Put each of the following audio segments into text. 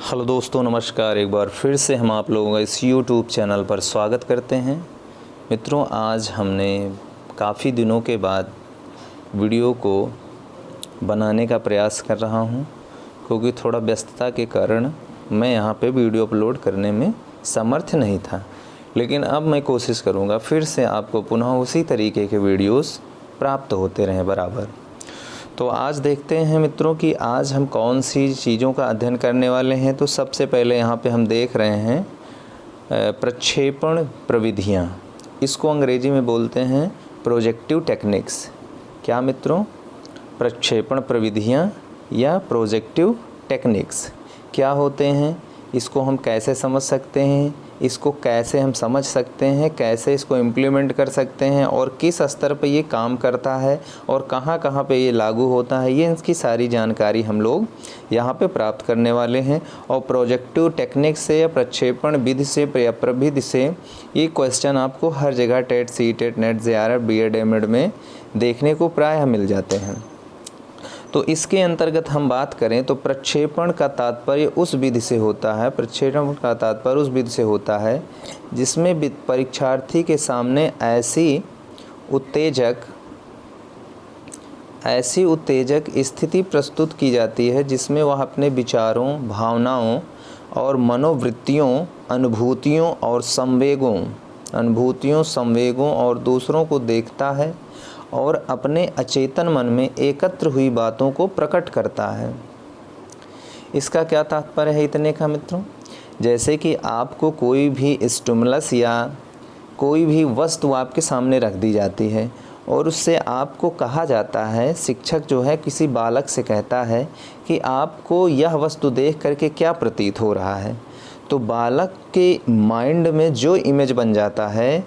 Hello दोस्तों, नमस्कार। एक बार फिर से हम आप लोगों का इस YouTube चैनल पर स्वागत करते हैं। मित्रों, आज हमने काफ़ी दिनों के बाद वीडियो को बनाने का प्रयास कर रहा हूं, क्योंकि थोड़ा व्यस्तता के कारण मैं यहां पे वीडियो अपलोड करने में समर्थ नहीं था। लेकिन अब मैं कोशिश करूंगा फिर से आपको पुनः उसी तरीके के वीडियोस प्राप्त होते रहें बराबर। तो आज देखते हैं मित्रों कि आज हम कौन सी चीज़ों का अध्ययन करने वाले हैं। तो सबसे पहले यहाँ पे हम देख रहे हैं प्रक्षेपण प्रविधियाँ। इसको अंग्रेजी में बोलते हैं प्रोजेक्टिव टेक्निक्स। क्या मित्रों? प्रक्षेपण प्रविधियाँ या प्रोजेक्टिव टेक्निक्स क्या होते हैं, इसको हम कैसे समझ सकते हैं, इसको कैसे हम समझ सकते हैं, कैसे इसको इम्प्लीमेंट कर सकते हैं और किस स्तर पे ये काम करता है और कहाँ कहाँ पे ये लागू होता है, ये इसकी सारी जानकारी हम लोग यहाँ पे प्राप्त करने वाले हैं। और प्रोजेक्टिव टेक्निक से या प्रक्षेपण विधि से या प्रविधि से ये क्वेश्चन आपको हर जगह TET, CTET, NET, JRF, BEd, M.Ed में देखने को प्रायः मिल जाते हैं। तो इसके अंतर्गत हम बात करें तो प्रक्षेपण का तात्पर्य उस विधि से होता है, प्रक्षेपण का तात्पर्य उस विधि से होता है जिसमें परीक्षार्थी के सामने ऐसी उत्तेजक स्थिति प्रस्तुत की जाती है जिसमें वह अपने विचारों, भावनाओं और मनोवृत्तियों, अनुभूतियों, संवेगों और दूसरों को देखता है और अपने अचेतन मन में एकत्र हुई बातों को प्रकट करता है। इसका क्या तात्पर्य है इतने का मित्रों? जैसे कि आपको कोई भी स्टिमुलस या कोई भी वस्तु आपके सामने रख दी जाती है और उससे आपको कहा जाता है, शिक्षक जो है किसी बालक से कहता है कि आपको यह वस्तु देख करके क्या प्रतीत हो रहा है। तो बालक के माइंड में जो इमेज बन जाता है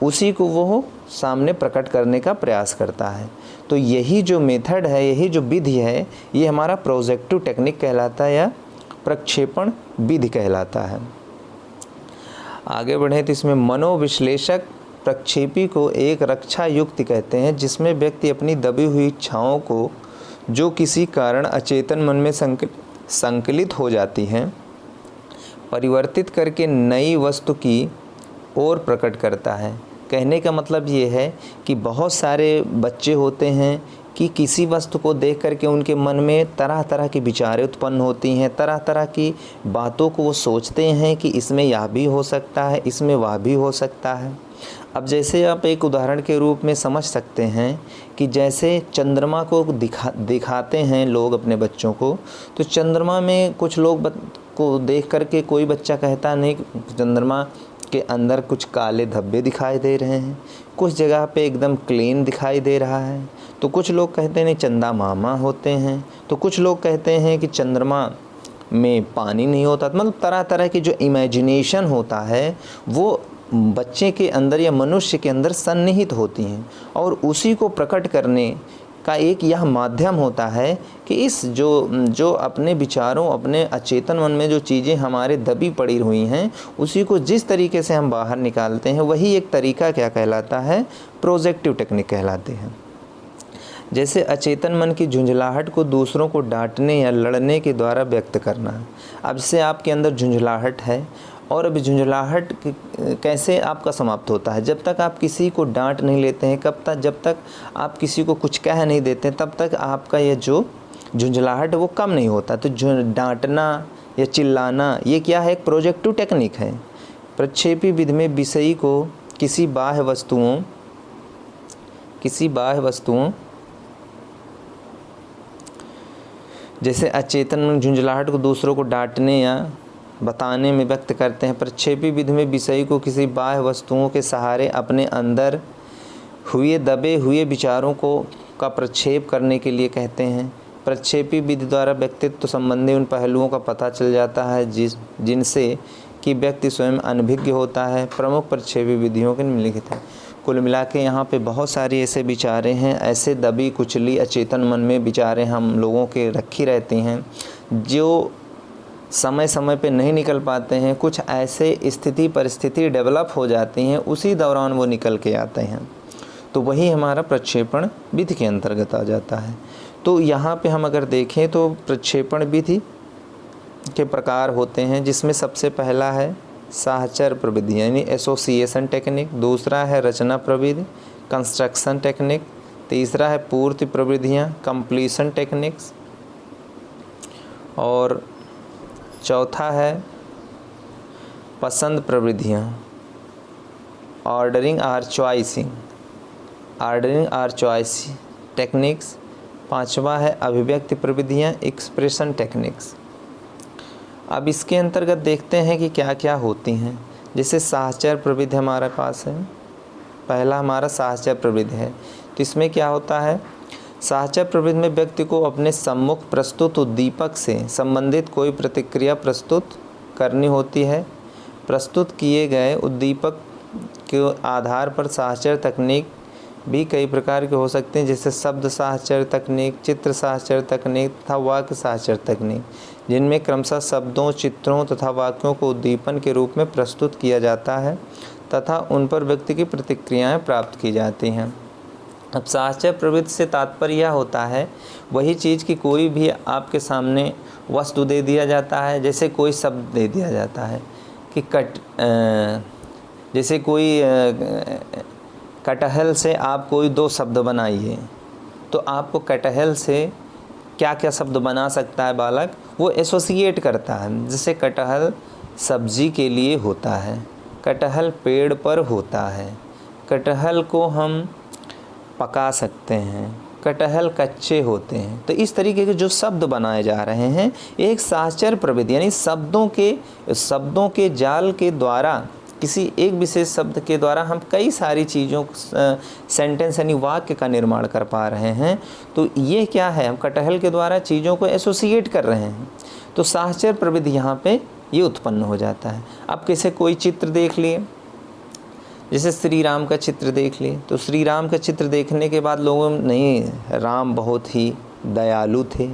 उसी को वो सामने प्रकट करने का प्रयास करता है। तो यही जो मेथड है, यही जो विधि है, ये हमारा प्रोजेक्टिव टेक्निक कहलाता है या प्रक्षेपण विधि कहलाता है। आगे बढ़ें तो इसमें मनोविश्लेषक प्रक्षेपी को एक रक्षा युक्ति कहते हैं जिसमें व्यक्ति अपनी दबी हुई इच्छाओं को, जो किसी कारण अचेतन मन में संकलित हो जाती हैं, परिवर्तित करके नई वस्तु की ओर प्रकट करता है। कहने का मतलब ये है कि बहुत सारे बच्चे होते हैं कि किसी वस्तु को देख करके उनके मन में तरह तरह की विचारें उत्पन्न होती हैं, तरह तरह की बातों को वो सोचते हैं कि इसमें यह भी हो सकता है, इसमें वह भी हो सकता है। अब जैसे आप एक उदाहरण के रूप में समझ सकते हैं कि जैसे चंद्रमा को दिखाते हैं लोग अपने बच्चों को, तो चंद्रमा में कुछ लोग को देख करके कोई बच्चा कहता नहीं चंद्रमा के अंदर कुछ काले धब्बे दिखाई दे रहे हैं, कुछ जगह पे एकदम क्लीन दिखाई दे रहा है। तो कुछ लोग कहते हैं नहीं चंदा मामा होते हैं, तो कुछ लोग कहते हैं कि चंद्रमा में पानी नहीं होता। मतलब तरह तरह की जो इमेजिनेशन होता है वो बच्चे के अंदर या मनुष्य के अंदर सन्निहित होती हैं और उसी को प्रकट करने का एक यह माध्यम होता है कि इस जो अपने विचारों, अपने अचेतन मन में जो चीज़ें हमारे दबी पड़ी हुई हैं, उसी को जिस तरीके से हम बाहर निकालते हैं वही एक तरीका क्या कहलाता है? प्रोजेक्टिव टेक्निक कहलाते हैं। जैसे अचेतन मन की झुंझलाहट को दूसरों को डांटने या लड़ने के द्वारा व्यक्त करना। अब जैसे आपके अंदर झुंझलाहट है और अभी झुंझलाहट कैसे आपका समाप्त होता है? जब तक आप किसी को डांट नहीं लेते हैं, जब तक आप किसी को कुछ कह नहीं देते तब तक आपका ये जो झुंझलाहट है वो कम नहीं होता। तो डांटना या चिल्लाना ये क्या है? एक प्रोजेक्टिव टेक्निक है। प्रक्षेपी विधि में विषयी को किसी बाह्य वस्तुओं जैसे अचेतन मन झुंझलाहट को दूसरों को डांटने या बताने में व्यक्त करते हैं। प्रक्षेपी विधि में विषय को किसी बाह्य वस्तुओं के सहारे अपने अंदर हुए दबे हुए विचारों का प्रक्षेप करने के लिए कहते हैं। प्रक्षेपी विधि द्वारा व्यक्तित्व संबंधी उन पहलुओं का पता चल जाता है जिनसे कि व्यक्ति स्वयं अनभिज्ञ होता है। प्रमुख प्रक्षेपी विधियों के निम्नलिखित हैं। कुल मिला के यहाँ पे बहुत सारी ऐसे विचारें हैं, ऐसे दबी कुचली अचेतन मन में विचारें हम लोगों के रखी रहती हैं जो समय समय पे नहीं निकल पाते हैं। कुछ ऐसे परिस्थिति डेवलप हो जाती हैं, उसी दौरान वो निकल के आते हैं। तो वही हमारा प्रक्षेपण विधि के अंतर्गत आ जाता है। तो यहाँ पे हम अगर देखें तो प्रक्षेपण विधि के प्रकार होते हैं, जिसमें सबसे पहला है साहचर्य प्रविधि यानी एसोसिएशन टेक्निक, दूसरा है रचना प्रविधि कंस्ट्रक्शन टेक्निक, तीसरा है पूर्ति प्रविधियाँ कंप्लीशन टेक्निक्स, और चौथा है पसंद प्रविधियाँ ऑर्डरिंग आर चॉइसिंग टेक्निक्स, पांचवा है अभिव्यक्ति प्रविधियाँ एक्सप्रेशन टेक्निक्स। अब इसके अंतर्गत देखते हैं कि क्या क्या होती हैं। जैसे साहचर्य प्रविधि हमारे पास है, पहला हमारा साहचर्य प्रविधि है। तो इसमें क्या होता है, साहचर्य प्रविधि में व्यक्ति को अपने सम्मुख प्रस्तुत उद्दीपक से संबंधित कोई प्रतिक्रिया प्रस्तुत करनी होती है। प्रस्तुत किए गए उद्दीपक के आधार पर साहचर्य तकनीक भी कई प्रकार के हो सकते हैं, जैसे शब्द साहचर्य तकनीक, चित्र साहचर्य तकनीक तथा वाक्य साहचर्य तकनीक, जिनमें क्रमशः शब्दों, चित्रों तथा वाक्यों को उद्दीपन के रूप में प्रस्तुत किया जाता है तथा उन पर व्यक्ति की प्रतिक्रियाएं प्राप्त की जाती हैं। अब साहचर्य प्रवृत्ति से तात्पर्य यह होता है वही चीज़ कि कोई भी आपके सामने वस्तु दे दिया जाता है, जैसे कोई शब्द दे दिया जाता है कि जैसे कोई कटहल से आप कोई दो शब्द बनाइए, तो आपको कटहल से क्या क्या शब्द बना सकता है बालक, वो एसोसिएट करता है। जैसे कटहल सब्जी के लिए होता है, कटहल पेड़ पर होता है, कटहल को हम पका सकते हैं, कटहल कच्चे होते हैं। तो इस तरीके के जो शब्द बनाए जा रहे हैं एक साहचर्य प्रविधि यानी शब्दों के जाल के द्वारा, किसी एक विशेष शब्द के द्वारा हम कई सारी चीज़ों सेंटेंस यानी वाक्य का निर्माण कर पा रहे हैं। तो ये क्या है, हम कटहल के द्वारा चीज़ों को एसोसिएट कर रहे हैं। तो साहचर्य प्रविधि यहाँ पे ये उत्पन्न हो जाता है। अब कैसे कोई चित्र देख लिए, जैसे श्री राम का चित्र देख लिए, तो श्री राम का चित्र देखने के बाद लोगों नहीं, राम बहुत ही दयालु थे,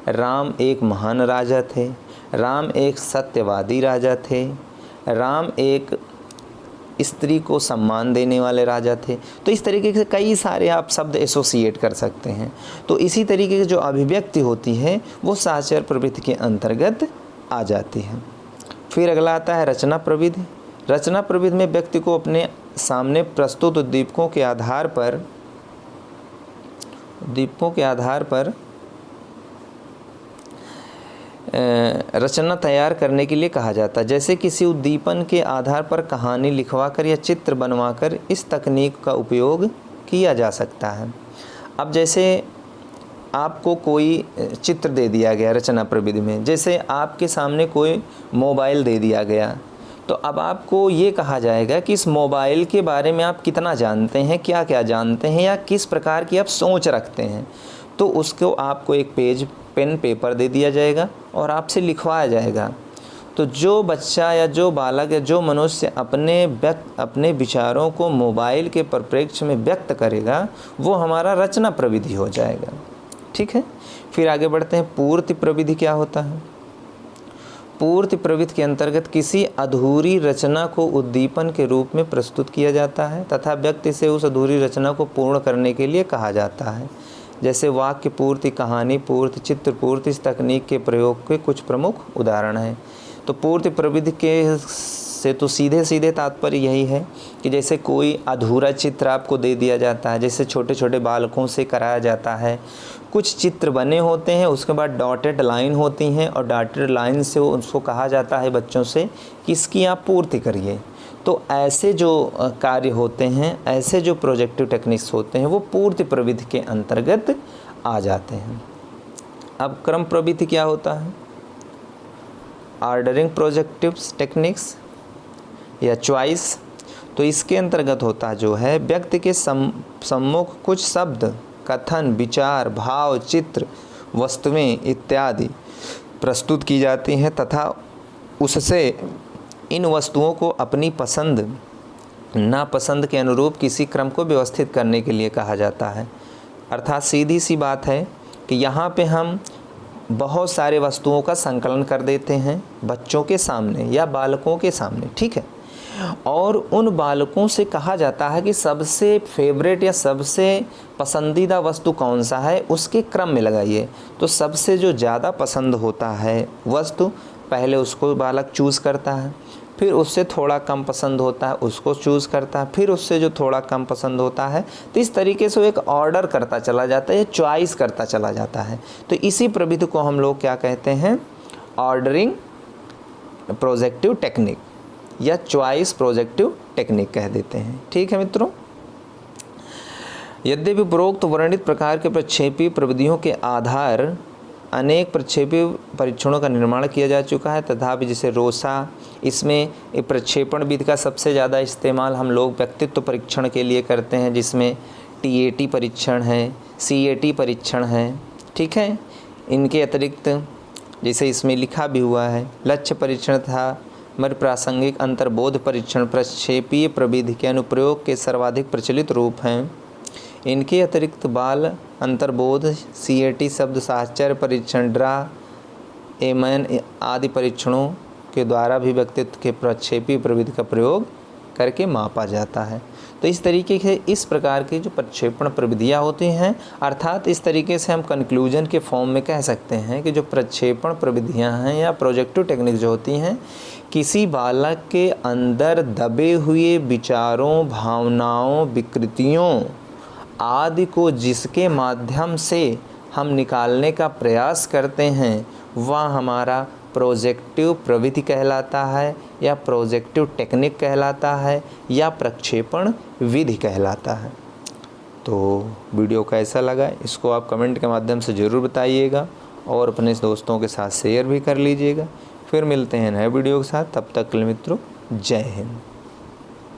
राम एक महान राजा थे, राम एक सत्यवादी राजा थे, राम एक स्त्री को सम्मान देने वाले राजा थे। तो इस तरीके से कई सारे आप शब्द एसोसिएट कर सकते हैं। तो इसी तरीके की जो अभिव्यक्ति होती है वो साहचर्य प्रवृत्ति के अंतर्गत आ जाती है। फिर अगला आता है रचना प्रविधि। रचना प्रविधि में व्यक्ति को अपने सामने प्रस्तुत उद्दीपकों के आधार पर रचना तैयार करने के लिए कहा जाता है। जैसे किसी उद्दीपन के आधार पर कहानी लिखवाकर या चित्र बनवाकर इस तकनीक का उपयोग किया जा सकता है। अब जैसे आपको कोई चित्र दे दिया गया रचना प्रविधि में, जैसे आपके सामने कोई मोबाइल दे दिया गया, तो अब आपको ये कहा जाएगा कि इस मोबाइल के बारे में आप कितना जानते हैं, क्या क्या जानते हैं, या किस प्रकार की आप सोच रखते हैं। तो उसको आपको एक पेन पेपर दे दिया जाएगा और आपसे लिखवाया जाएगा। तो जो बच्चा या जो बालक या जो मनुष्य अपने विचारों को मोबाइल के परिप्रेक्ष्य में व्यक्त करेगा वो हमारा रचना प्रविधि हो जाएगा। ठीक है, फिर आगे बढ़ते हैं। पूर्ति प्रविधि क्या होता है? पूर्ति प्रविधि के अंतर्गत किसी अधूरी रचना को उद्दीपन के रूप में प्रस्तुत किया जाता है तथा व्यक्ति से उस अधूरी रचना को पूर्ण करने के लिए कहा जाता है। जैसे वाक्य पूर्ति, कहानी पूर्ति, चित्र पूर्ति, इस तकनीक के प्रयोग के कुछ प्रमुख उदाहरण हैं। तो पूर्ति प्रविधि के से तो सीधे तात्पर्य यही है कि जैसे कोई अधूरा चित्र आपको दे दिया जाता है, जैसे छोटे छोटे बालकों से कराया जाता है, कुछ चित्र बने होते हैं, उसके बाद डॉटेड लाइन होती हैं और डॉटेड लाइन से उसको कहा जाता है बच्चों से कि इसकी आप पूर्ति करिए। तो ऐसे जो कार्य होते हैं, ऐसे जो प्रोजेक्टिव टेक्निक्स होते हैं वो पूर्ति प्रविधि के अंतर्गत आ जाते हैं। अब क्रम प्रविधि क्या होता है? ऑर्डरिंग प्रोजेक्टिव टेक्निक्स या चॉइस। तो इसके अंतर्गत होता जो है व्यक्ति के सम्मुख कुछ शब्द, कथन, विचार, भाव, चित्र, वस्तुएं इत्यादि प्रस्तुत की जाती हैं तथा उससे इन वस्तुओं को अपनी पसंद नापसंद के अनुरूप किसी क्रम को व्यवस्थित करने के लिए कहा जाता है। अर्थात सीधी सी बात है कि यहाँ पे हम बहुत सारे वस्तुओं का संकलन कर देते हैं बच्चों के सामने या बालकों के सामने। ठीक है, और उन बालकों से कहा जाता है कि सबसे फेवरेट या सबसे पसंदीदा वस्तु कौन सा है, उसके क्रम में लगाइए। तो सबसे जो ज़्यादा पसंद होता है वस्तु, पहले उसको बालक चूज़ करता है, फिर उससे थोड़ा कम पसंद होता है उसको चूज़ करता है, फिर उससे जो थोड़ा कम पसंद होता है, तो इस तरीके से वो एक ऑर्डर करता चला जाता है, चॉइस करता चला जाता है। तो इसी प्रविधि को हम लोग क्या कहते हैं, ऑर्डरिंग प्रोजेक्टिव टेक्निक या चॉइस प्रोजेक्टिव टेक्निक कह देते हैं। ठीक है मित्रों, यद्यपि उपरोक्त वर्णित प्रकार के प्रक्षेपी प्रविधियों के आधार अनेक प्रक्षेपी परीक्षणों का निर्माण किया जा चुका है, तथापि जैसे रोसा, इसमें प्रक्षेपण विधि का सबसे ज़्यादा इस्तेमाल हम लोग व्यक्तित्व परीक्षण के लिए करते हैं, जिसमें TAT परीक्षण है, CAT परीक्षण है। ठीक है, इनके अतिरिक्त जैसे इसमें लिखा भी हुआ है, लक्ष्य परीक्षण था, मर प्रासंगिक अंतर्बोध परीक्षण प्रक्षेपीय प्रविधि के अनुप्रयोग के सर्वाधिक प्रचलित रूप हैं। इनके अतिरिक्त बाल अंतर्बोध, CAT शब्द साहचर्य परीक्षण, ड्रा, एमन आदि परीक्षणों के द्वारा भी व्यक्तित्व के प्रक्षेपी प्रविधि का प्रयोग करके मापा जाता है। तो इस तरीके से इस प्रकार की जो प्रक्षेपण प्रविधियाँ होती हैं, अर्थात इस तरीके से हम कंक्लूजन के फॉर्म में कह सकते हैं कि जो प्रक्षेपण प्रविधियाँ हैं या प्रोजेक्टिव टेक्निक जो होती हैं, किसी बालक के अंदर दबे हुए विचारों, भावनाओं, विकृतियों आदि को जिसके माध्यम से हम निकालने का प्रयास करते हैं, वह हमारा प्रोजेक्टिव प्रविधि कहलाता है या प्रोजेक्टिव टेक्निक कहलाता है या प्रक्षेपण विधि कहलाता है। तो वीडियो कैसा लगा इसको आप कमेंट के माध्यम से ज़रूर बताइएगा और अपने दोस्तों के साथ शेयर भी कर लीजिएगा। फिर मिलते हैं नए वीडियो के साथ, तब तक के लिए मित्रों जय हिंद।